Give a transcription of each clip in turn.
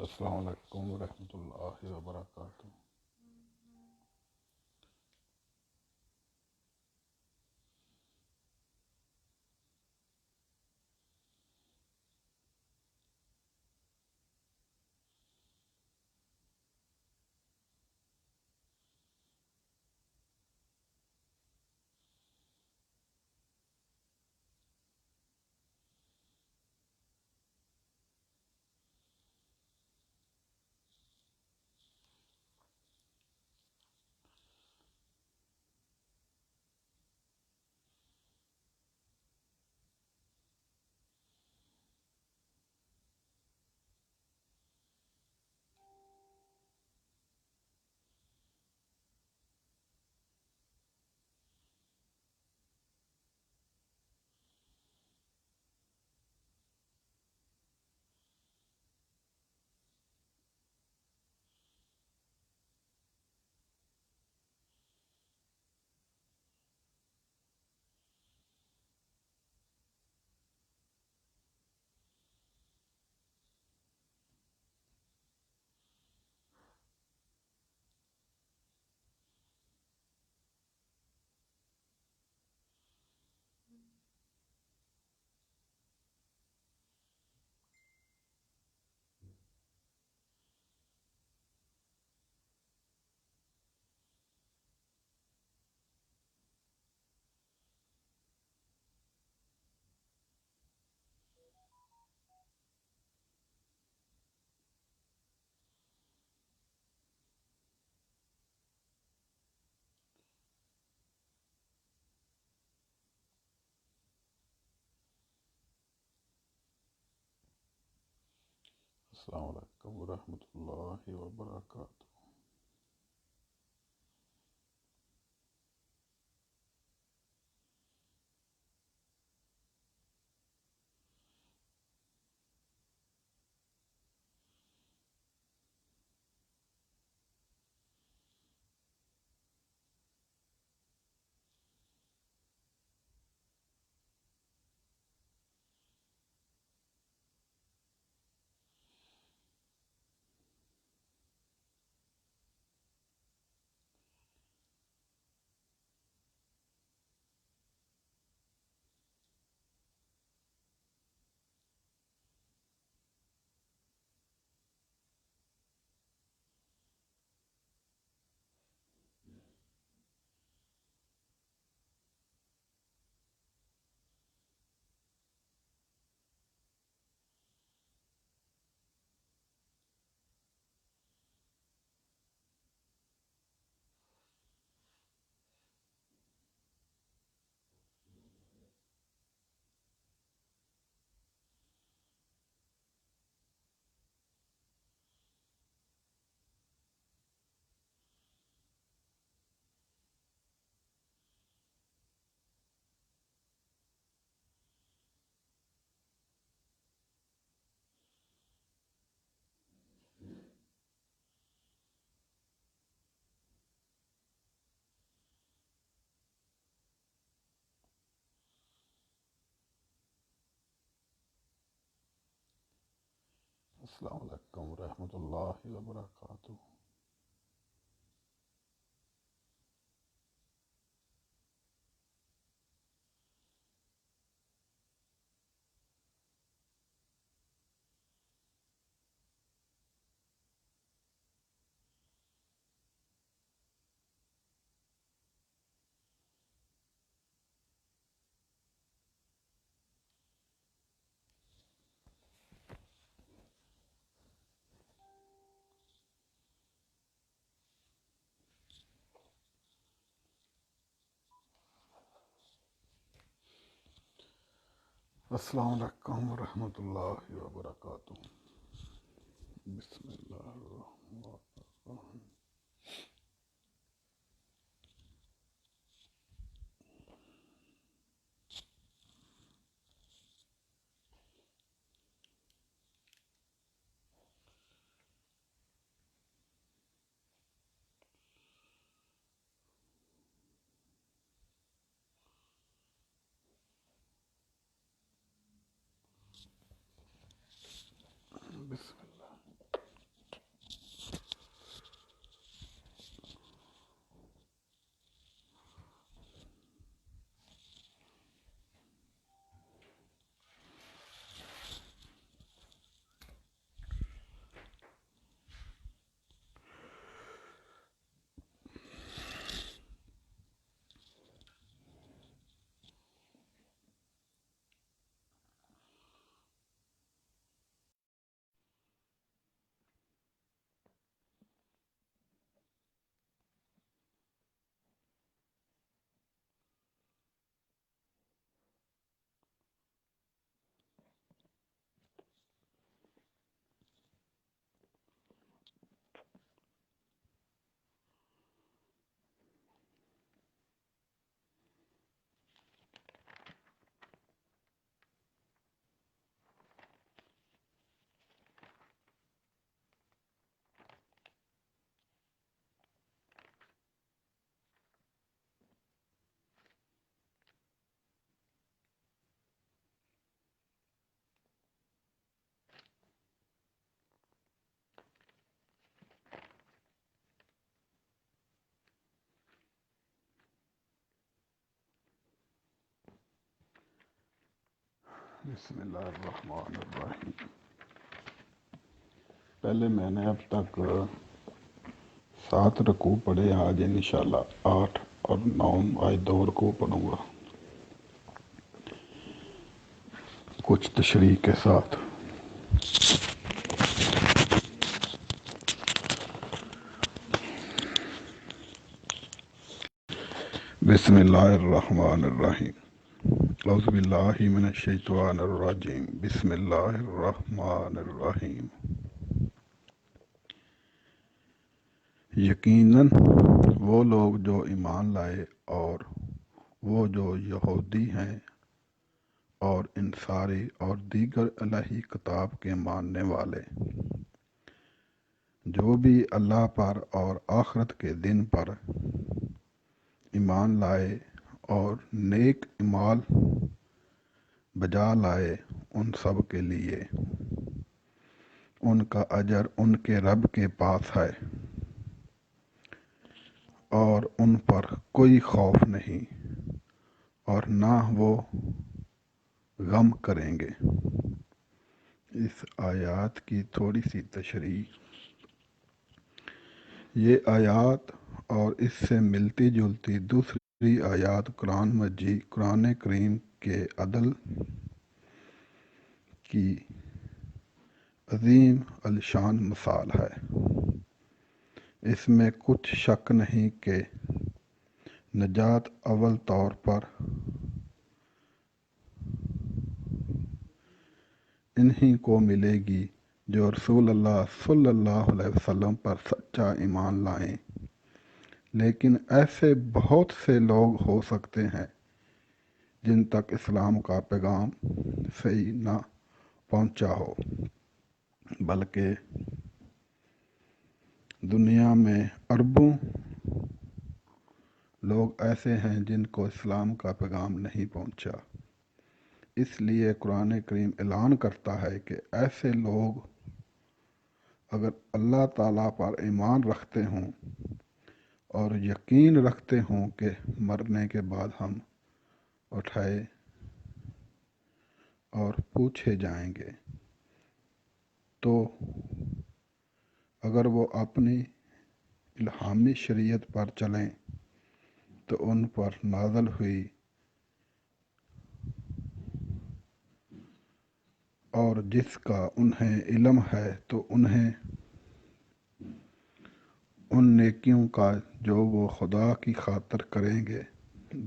السلام علیکم ورحمۃ اللہ وبرکاتہ۔ السلام علیکم ورحمۃ اللہ وبرکاتہ۔ السلام علیکم ورحمۃ اللہ وبرکاتہ۔ السلام علیکم ورحمۃ اللہ وبرکاتہ۔ بسم اللہ الرحمن الرحیم۔ بسم اللہ۔ بسم اللہ الرحمن الرحیم۔ پہلے میں نے اب تک 7 رکوع پڑھے، آج انشاءاللہ 8 اور 9 آج 2 رکوع پڑھوں گا کچھ تشریح کے ساتھ۔ بسم اللہ الرحمن الرحیم۔ اعوذ باللہ من الشیطان الرجیم، بسم اللہ الرحمن الرحیم۔ یقیناً وہ لوگ جو ایمان لائے اور وہ جو یہودی ہیں اور انصاری اور دیگر الہی کتاب کے ماننے والے، جو بھی اللہ پر اور آخرت کے دن پر ایمان لائے اور نیک اعمال بجا لائے، ان سب کے لیے ان کا اجر ان کے رب کے پاس ہے اور ان پر کوئی خوف نہیں اور نہ وہ غم کریں گے۔ اس آیات کی تھوڑی سی تشریح۔ یہ آیات اور اس سے ملتی جلتی دوسری آیات قرآن کریم کے عدل کی عظیم الشان مثال ہے۔ اس میں کچھ شک نہیں کہ نجات اول طور پر انہی کو ملے گی جو رسول اللہ صلی اللہ علیہ وسلم پر سچا ایمان لائیں، لیکن ایسے بہت سے لوگ ہو سکتے ہیں جن تک اسلام کا پیغام صحیح نہ پہنچا ہو، بلکہ دنیا میں اربوں لوگ ایسے ہیں جن کو اسلام کا پیغام نہیں پہنچا۔ اس لیے قرآن کریم اعلان کرتا ہے کہ ایسے لوگ اگر اللہ تعالیٰ پر ایمان رکھتے ہوں اور یقین رکھتے ہوں کہ مرنے کے بعد ہم اٹھائے اور پوچھے جائیں گے، تو اگر وہ اپنی الہامی شریعت پر چلیں تو ان پر نازل ہوئی اور جس کا انہیں علم ہے تو انہیں ان نیکیوں کا جو وہ خدا کی خاطر کریں گے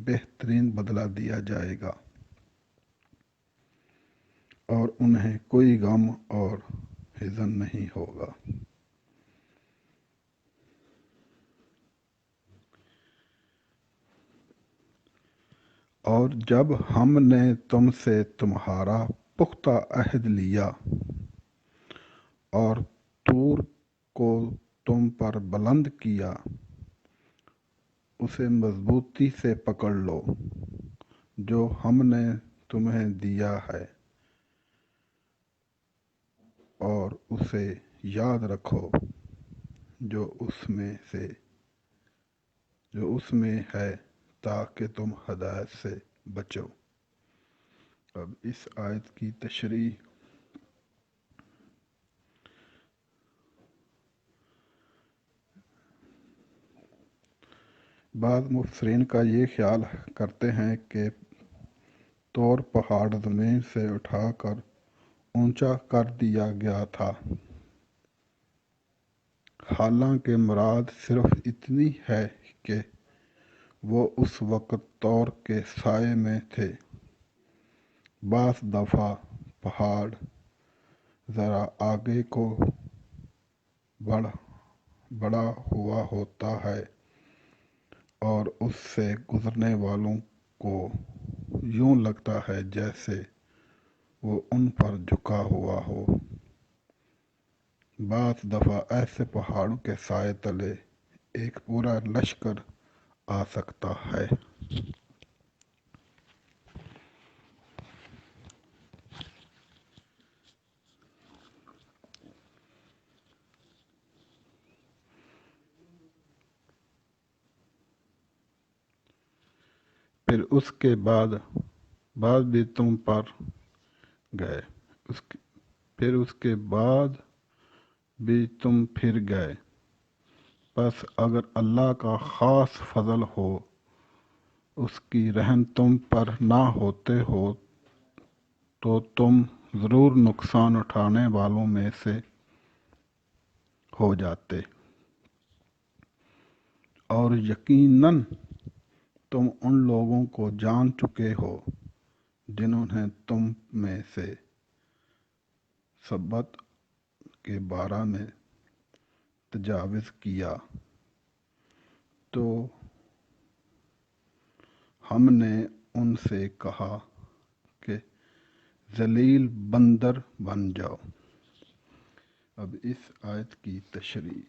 بہترین بدلہ دیا جائے گا، اور انہیں کوئی غم اور حزن نہیں ہوگا۔ اور جب ہم نے تم سے تمہارا پختہ عہد لیا اور طور کو تم پر بلند کیا، اسے مضبوطی سے پکڑ لو جو ہم نے تمہیں دیا ہے، اور اسے یاد رکھو جو اس میں ہے، تاکہ تم ہدایت سے بچو۔ اب اس آیت کی تشریح۔ بعض مفسرین کا یہ خیال کرتے ہیں کہ طور پہاڑ زمین سے اٹھا کر اونچا کر دیا گیا تھا، حالانکہ مراد صرف اتنی ہے کہ وہ اس وقت طور کے سائے میں تھے۔ بعض دفعہ پہاڑ ذرا آگے کو بڑھا ہوا ہوتا ہے اور اس سے گزرنے والوں کو یوں لگتا ہے جیسے وہ ان پر جھکا ہوا ہو۔ بعض دفعہ ایسے پہاڑوں کے سائے تلے ایک پورا لشکر آ سکتا ہے۔ پھر اس کے بعد بھی تم پر گئے، پھر اس کے بعد بھی تم پھر گئے۔ پس اگر اللہ کا خاص فضل ہو، اس کی رحم تم پر نہ ہوتے ہو تو تم ضرور نقصان اٹھانے والوں میں سے ہو جاتے، اور یقیناً تم ان لوگوں کو جان چکے ہو جنہوں نے تم میں سے سبت کے بارے میں تجاوز کیا، تو ہم نے ان سے کہا کہ ذلیل بندر بن جاؤ۔ اب اس آیت کی تشریح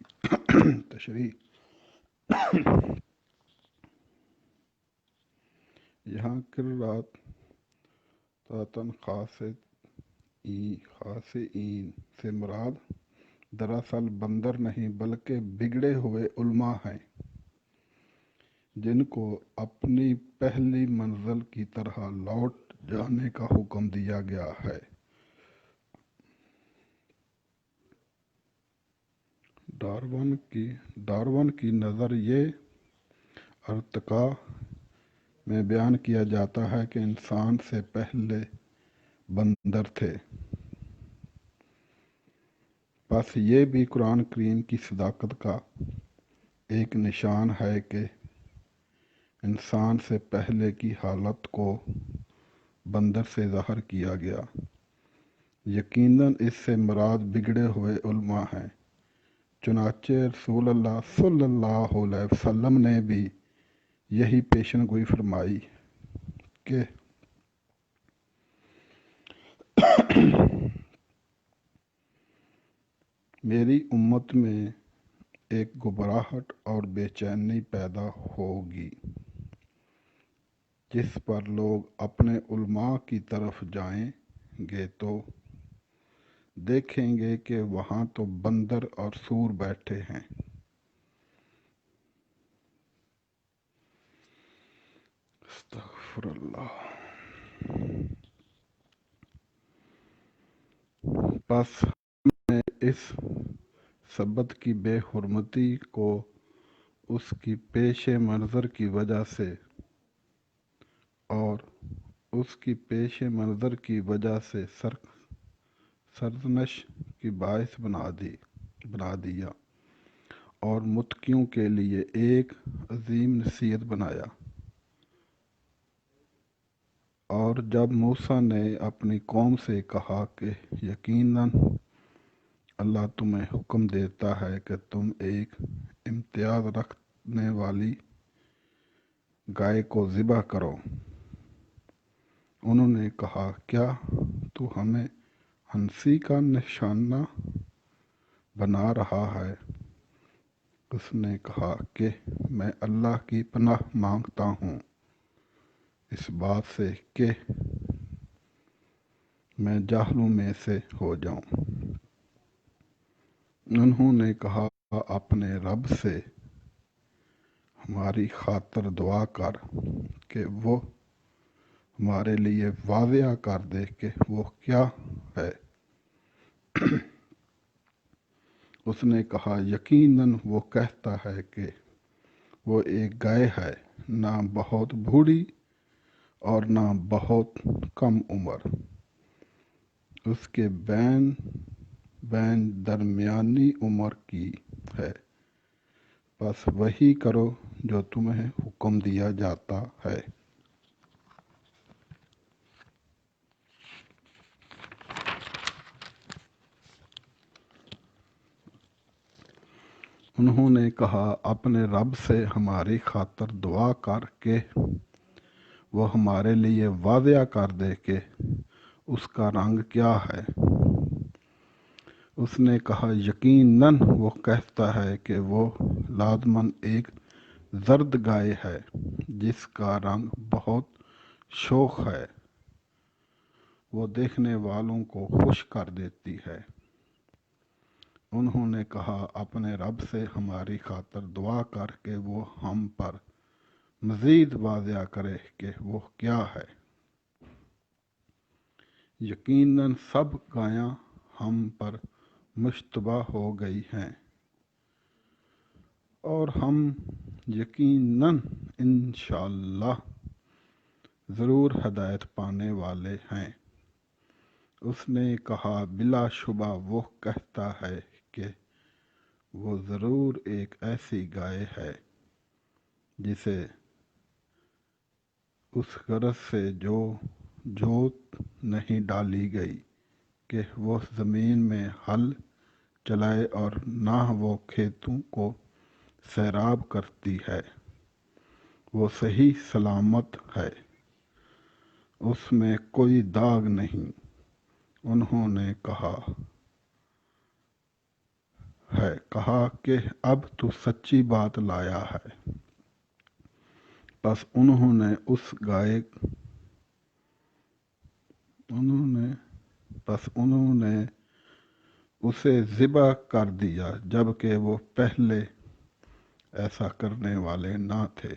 یہاں قرات تاتن خاصین سے مراد دراصل بندر نہیں بلکہ بگڑے ہوئے علماء ہیں، جن کو اپنی پہلی منزل کی طرح لوٹ جانے کا حکم دیا گیا ہے۔ ڈارون کی نظر یہ ارتقاء میں بیان کیا جاتا ہے کہ انسان سے پہلے بندر تھے۔ بس یہ بھی قرآن کریم کی صداقت کا ایک نشان ہے کہ انسان سے پہلے کی حالت کو بندر سے ظاہر کیا گیا۔ یقیناً اس سے مراد بگڑے ہوئے علماء ہیں، چنانچہ رسول اللہ صلی اللہ علیہ وسلم نے بھی یہی پیشن گوئی فرمائی کہ میری امت میں ایک گھبراہٹ اور بے چینی پیدا ہوگی جس پر لوگ اپنے علماء کی طرف جائیں گے تو دیکھیں گے کہ وہاں تو بندر اور سور بیٹھے ہیں۔ استغفر اللہ۔ پس ہم نے اس سبت کی بے حرمتی کو اس کی پیش منظر کی وجہ سے اور اس کی پیش منظر کی وجہ سے سرزنش کی باعث بنا دیا اور متقیوں کے لیے ایک عظیم نصیحت بنایا۔ اور جب موسیٰ نے اپنی قوم سے کہا کہ یقیناً اللہ تمہیں حکم دیتا ہے کہ تم ایک امتیاز رکھنے والی گائے کو ذبح کرو، انہوں نے کہا کیا تو ہمیں ہنسی کا نشانہ بنا رہا ہے؟ اس نے کہا کہ میں اللہ کی پناہ مانگتا ہوں اس بات سے کہ میں جاہلوں میں سے ہو جاؤں۔ انہوں نے کہا اپنے رب سے ہماری خاطر دعا کر کہ وہ ہمارے لیے واضح کر دے کہ وہ کیا ہے۔ اس نے کہا یقیناً وہ کہتا ہے کہ وہ ایک گائے ہے، نہ بہت بوڑھی اور نہ بہت کم عمر، اس کے بین درمیانی عمر کی ہے، بس وہی کرو جو تمہیں حکم دیا جاتا ہے۔ انہوں نے کہا اپنے رب سے ہماری خاطر دعا کر کہ وہ ہمارے لیے واضح کر دے کہ اس کا رنگ کیا ہے۔ اس نے کہا یقیناً وہ کہتا ہے کہ وہ لازماً ایک زرد گائے ہے جس کا رنگ بہت شوخ ہے، وہ دیکھنے والوں کو خوش کر دیتی ہے۔ انہوں نے کہا اپنے رب سے ہماری خاطر دعا کر کہ وہ ہم پر مزید واضح کرے کہ وہ کیا ہے۔ یقیناً سب گایاں ہم پر مشتبہ ہو گئی ہیں اور ہم یقیناً انشاءاللہ ضرور ہدایت پانے والے ہیں۔ اس نے کہا بلا شبہ وہ کہتا ہے کہ وہ ضرور ایک ایسی گائے ہے جسے اس غرض سے جو جوت نہیں ڈالی گئی کہ وہ زمین میں ہل چلائے اور نہ وہ کھیتوں کو سیراب کرتی ہے، وہ صحیح سلامت ہے، اس میں کوئی داغ نہیں۔ انہوں نے کہا کہ اب تو سچی بات لایا ہے۔ پس انہوں نے اسے ذبح کر دیا جبکہ وہ پہلے ایسا کرنے والے نہ تھے۔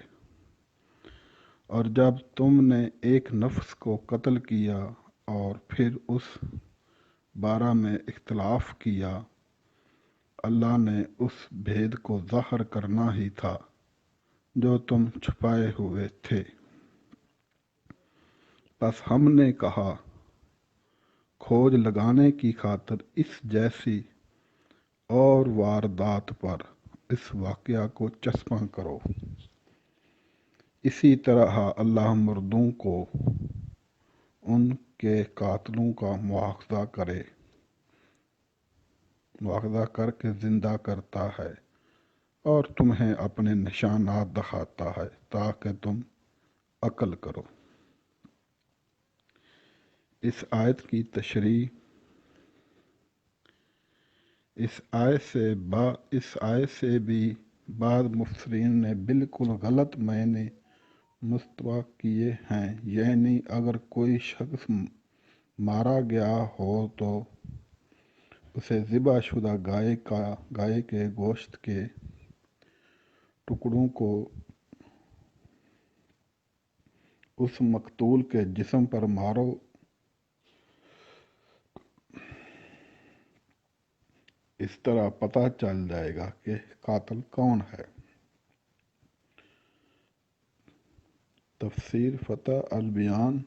اور جب تم نے ایک نفس کو قتل کیا اور پھر اس بارے میں اختلاف کیا، اللہ نے اس بھید کو ظاہر کرنا ہی تھا جو تم چھپائے ہوئے تھے۔ پس ہم نے کہا کھوج لگانے کی خاطر اس جیسی اور واردات پر اس واقعہ کو چسپاں کرو۔ اسی طرح اللہ مردوں کو ان کے قاتلوں کا مواخذہ کر کے زندہ کرتا ہے اور تمہیں اپنے نشانات دکھاتا ہے تاکہ تم عقل کرو۔ اس آیت کی تشریح اس آیت سے بھی بعض مفسرین نے بالکل غلط معنی مستنبط کیے ہیں، یعنی اگر کوئی شخص مارا گیا ہو تو اسے ذبح شدہ گائے کے گوشت کے ٹکڑوں کو اس مقتول کے جسم پر مارو، اس طرح پتہ چل جائے گا کہ قاتل کون ہے۔ تفسیر فتح البیان۔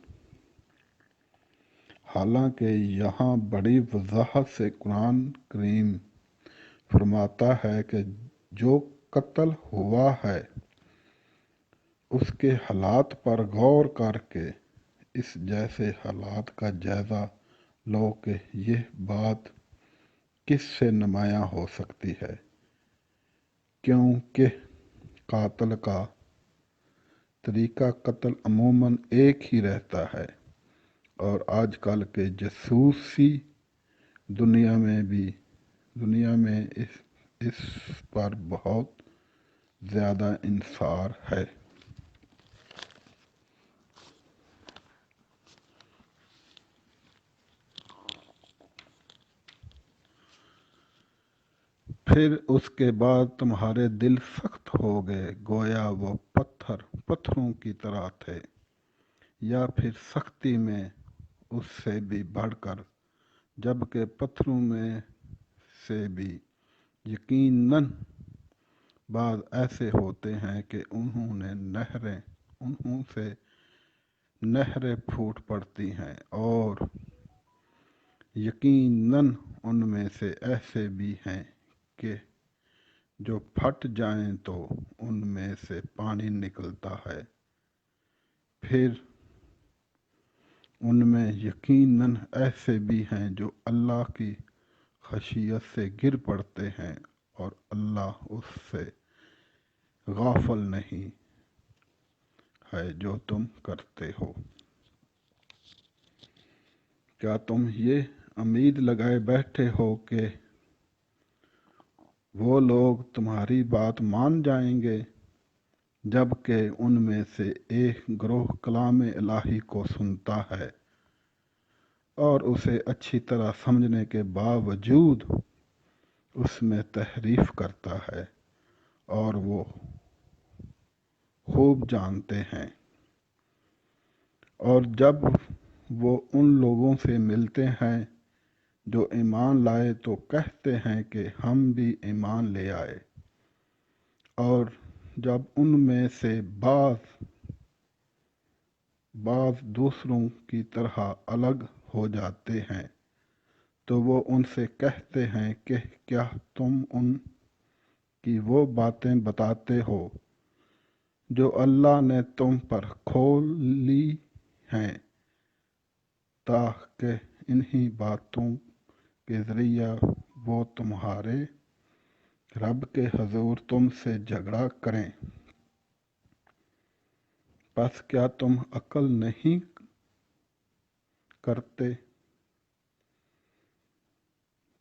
حالانکہ یہاں بڑی وضاحت سے قرآن کریم فرماتا ہے کہ جو قتل ہوا ہے اس کے حالات پر غور کر کے اس جیسے حالات کا جائزہ لو کہ یہ بات کس سے نمایاں ہو سکتی ہے، کیونکہ قاتل کا طریقہ قتل عموماً ایک ہی رہتا ہے اور آج کل کے جاسوسی دنیا میں اس پر بہت زیادہ انحصار ہے۔ پھر اس کے بعد تمہارے دل سخت ہو گئے گویا وہ پتھروں کی طرح تھے، یا پھر سختی میں اس سے بھی بڑھ کر، جبکہ پتھروں میں سے بھی یقیناً بعض ایسے ہوتے ہیں کہ انہوں سے نہریں پھوٹ پڑتی ہیں، اور یقیناً ان میں سے ایسے بھی ہیں کہ جو پھٹ جائیں تو ان میں سے پانی نکلتا ہے، پھر ان میں یقیناً ایسے بھی ہیں جو اللہ کی خشیت سے گر پڑتے ہیں اور اللہ اس سے غافل نہیں ہے جو تم کرتے ہو۔ کیا تم یہ امید لگائے بیٹھے ہو کہ وہ لوگ تمہاری بات مان جائیں گے، جبکہ ان میں سے ایک گروہ کلام الہی کو سنتا ہے اور اسے اچھی طرح سمجھنے کے باوجود اس میں تحریف کرتا ہے، اور وہ خوب جانتے ہیں، اور جب وہ ان لوگوں سے ملتے ہیں جو ایمان لائے تو کہتے ہیں کہ ہم بھی ایمان لے آئے، اور جب ان میں سے بعض دوسروں کی طرح الگ ہو جاتے ہیں تو وہ ان سے کہتے ہیں کہ کیا تم ان کی وہ باتیں بتاتے ہو جو اللہ نے تم پر کھولی ہیں، تاکہ انہی باتوں کے ذریعہ وہ تمہارے رب کے حضور تم سے جھگڑا کریں۔ پس کیا تم عقل نہیں کرتے؟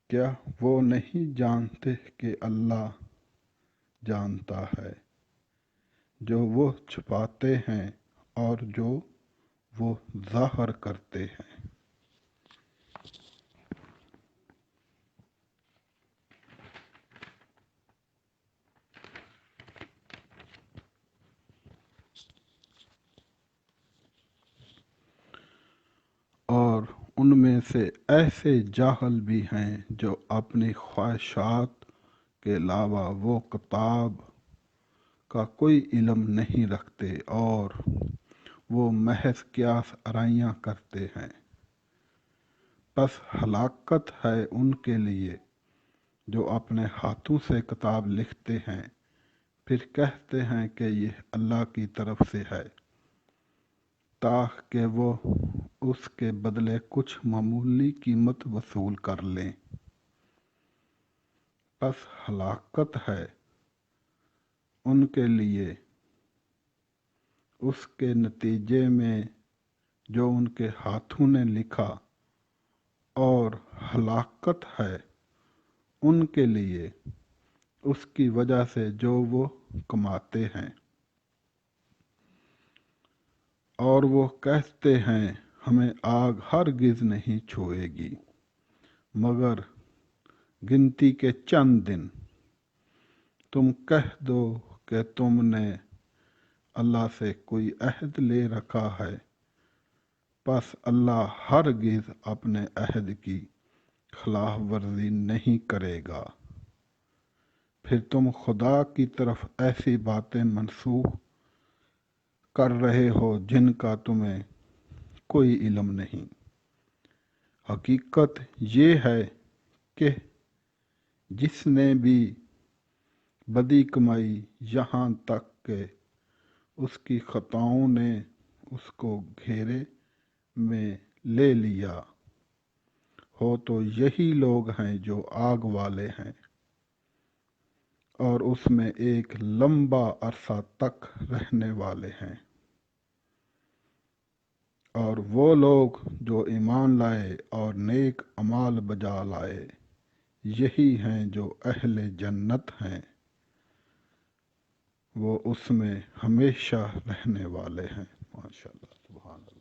کیا وہ نہیں جانتے کہ اللہ جانتا ہے جو وہ چھپاتے ہیں اور جو وہ ظاہر کرتے ہیں؟ اور ان میں سے ایسے جاہل بھی ہیں جو اپنی خواہشات کے علاوہ وہ کتاب کا کوئی علم نہیں رکھتے اور وہ محض قیاس آرائیاں کرتے ہیں۔ پس ہلاکت ہے ان کے لیے جو اپنے ہاتھوں سے کتاب لکھتے ہیں پھر کہتے ہیں کہ یہ اللہ کی طرف سے ہے، تاکہ وہ اس کے بدلے کچھ معمولی قیمت وصول کر لیں۔ پس ہلاکت ہے ان کے لیے اس کے نتیجے میں جو ان کے ہاتھوں نے لکھا، اور ہلاکت ہے ان کے لیے اس کی وجہ سے جو وہ کماتے ہیں۔ اور وہ کہتے ہیں ہمیں آگ ہرگز نہیں چھوئے گی مگر گنتی کے چند دن۔ تم کہہ دو کہ تم نے اللہ سے کوئی عہد لے رکھا ہے، پس اللہ ہرگز اپنے عہد کی خلاف ورزی نہیں کرے گا۔ پھر تم خدا کی طرف ایسی باتیں منسوخ کر رہے ہو جن کا تمہیں کوئی علم نہیں۔ حقیقت یہ ہے کہ جس نے بھی بدی کمائی یہاں تک کہ اس کی خطاؤں نے اس کو گھیرے میں لے لیا ہو تو یہی لوگ ہیں جو آگ والے ہیں، اور اس میں ایک لمبا عرصہ تک رہنے والے ہیں۔ اور وہ لوگ جو ایمان لائے اور نیک اعمال بجا لائے، یہی ہیں جو اہل جنت ہیں، وہ اس میں ہمیشہ رہنے والے ہیں۔ ماشاءاللہ، سبحان اللہ۔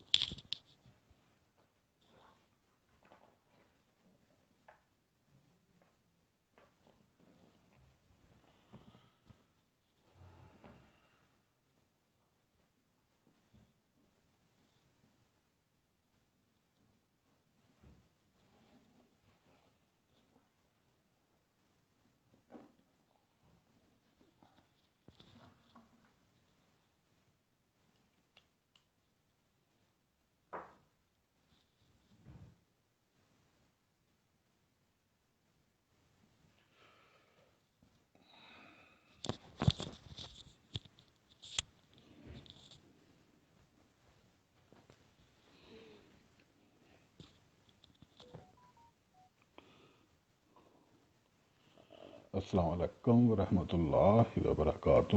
السلام علیکم ورحمۃ اللہ وبرکاتہ۔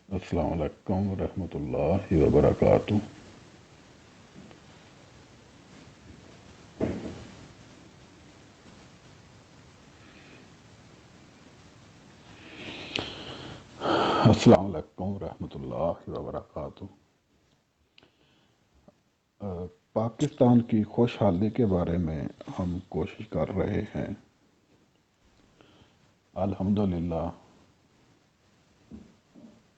السلام علیکم ورحمۃ اللہ وبرکاتہ۔ السلام علیکم ورحمۃ اللہ وبرکاتہ۔ پاکستان کی خوشحالی کے بارے میں ہم کوشش کر رہے ہیں۔ الحمدللہ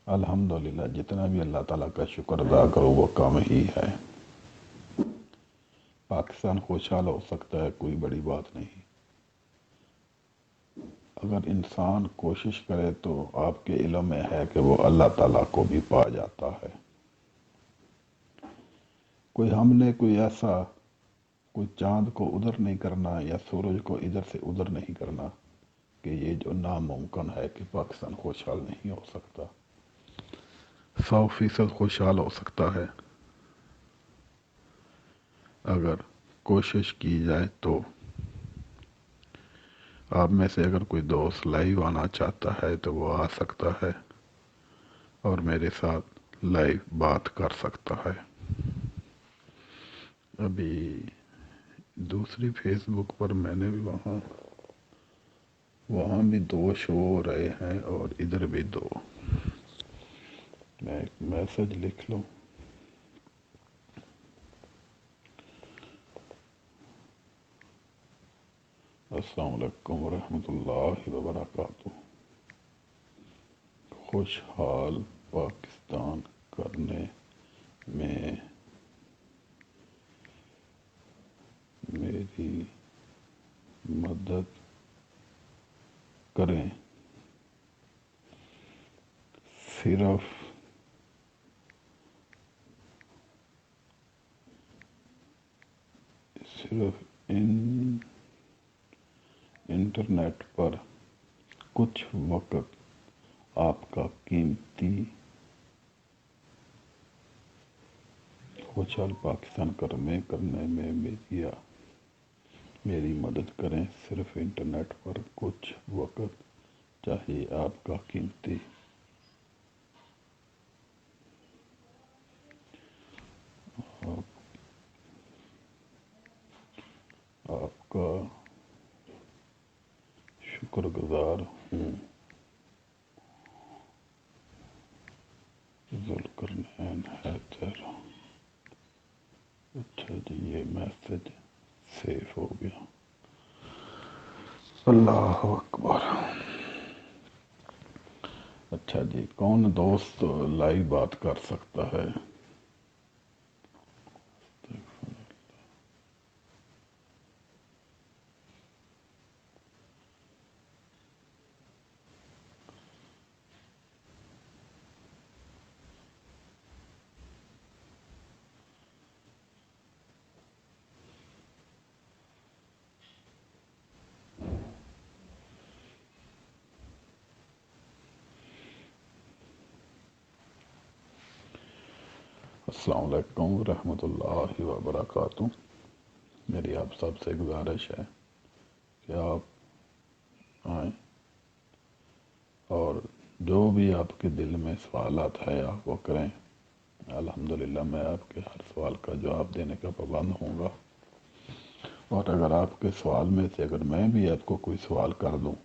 الحمدللہ جتنا بھی اللہ تعالیٰ کا شکر ادا کرو وہ کم ہی ہے۔ پاکستان خوشحال ہو سکتا ہے، کوئی بڑی بات نہیں۔ اگر انسان کوشش کرے تو آپ کے علم میں ہے کہ وہ اللہ تعالیٰ کو بھی پا جاتا ہے۔ ہم نے کوئی ایسا کوئی چاند کو ادھر نہیں کرنا یا سورج کو ادھر سے ادھر نہیں کرنا کہ یہ جو ناممکن ہے کہ پاکستان خوشحال نہیں ہو سکتا۔ 100% خوشحال ہو سکتا ہے اگر کوشش کی جائے تو۔ آپ میں سے اگر کوئی دوست لائیو آنا چاہتا ہے تو وہ آ سکتا ہے اور میرے ساتھ لائیو بات کر سکتا ہے۔ ابھی دوسری فیس بک پر میں نے بھی وہاں بھی 2 شو ہو رہے ہیں اور ادھر بھی 2۔ میں ایک میسج لکھ لوں۔ السلام علیکم ورحمۃ اللہ وبرکاتہ۔ خوشحال پاکستان کرنے میں میری مدد کریں، صرف انٹرنیٹ پر کچھ وقت آپ کا قیمتی۔ خوشحال پاکستان کرنے میں میری مدد کریں، صرف انٹرنیٹ پر کچھ وقت چاہیے آپ کا قیمتی۔ آپ کا شکر گزار ہوں۔ ذوالقرنین حیدر۔ اچھا جی، یہ میسج سیو ہو گیا۔ اللہ اکبر۔ اچھا جی، کون دوست لائیو بات کر سکتا ہے؟ السلام علیکم ورحمۃ اللہ وبرکاتہ۔ میری آپ سب سے گزارش ہے کہ آپ آئیں اور جو بھی آپ کے دل میں سوالات ہیں آپ وہ کریں۔ الحمدللہ میں آپ کے ہر سوال کا جواب دینے کا پابند ہوں گا، اور اگر آپ کے سوال میں سے اگر میں بھی آپ کو کوئی سوال کر دوں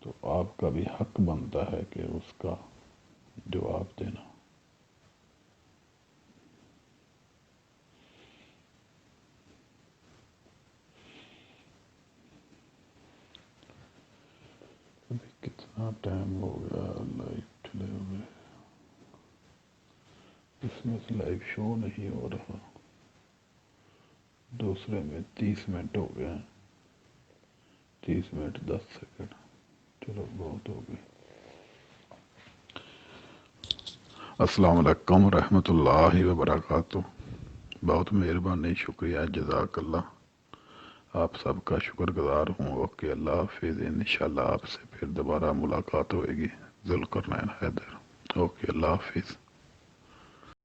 تو آپ کا بھی حق بنتا ہے کہ اس کا جواب دینا۔ ابھی کتنا ٹائم ہو گیا لائیو چلے ہوئے؟ اس میں سے لائیو شو نہیں ہو رہا، دوسرے میں 30 منٹ ہو گئے ہیں، 30 منٹ 10 سیکنڈ۔ چلو بہت ہو گئے۔ السلام علیکم ورحمۃ اللہ وبرکاتہ۔ بہت مہربانی، شکریہ، جزاک اللہ۔ آپ سب کا شکر گزار ہوں۔ اوکے، اللہ حافظ۔ انشاءاللہ آپ سے پھر دوبارہ ملاقات ہوئے گی۔ ذوالقرنین حیدر۔ اوکے، اللہ حافظ۔